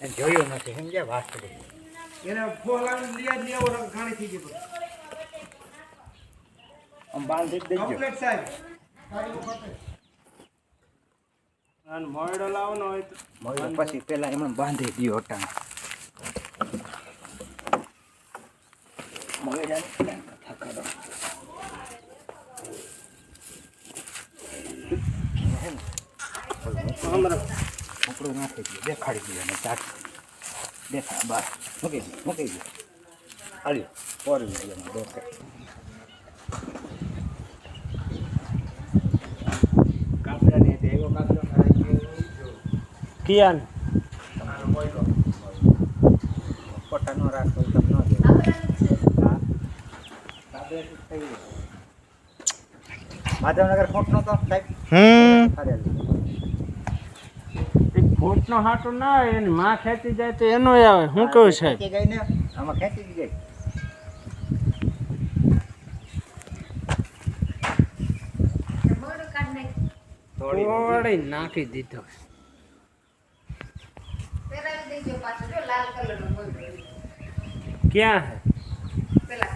જોયું નથી સમજ્યા વાસળી એને ફોલાવી લઈ આવો ઘાણી થઈ ગઈ આમ બાંધી જ દેજો કમ્પ્લીટ સાહેબ અને મોયડો લાવવાનો હોય તો મોયડો પછી પેલા એમને બાંધી દયો અટાણ મોયડા કથા કરો આપણું નાખી દઈએ દેખાડી દઈએ અને ચાટ દેખા બસ મૂકી દઈએ હાલ્યો પોરી દઈએ દેખાય કાપડાને દેવો કાપડો કિયાન પોતાનો રાખો તો ન દે હા માધવનગર ખોટ નતો સાહેબ ફૂટનો હાટો ના આવે એની માં ખેંચી જાય તો એનો આવે હું કહું સાહેબ ગઈ ને આમાં ખેંચી ગઈ થોડી નાખી દીધો ક્યાં હે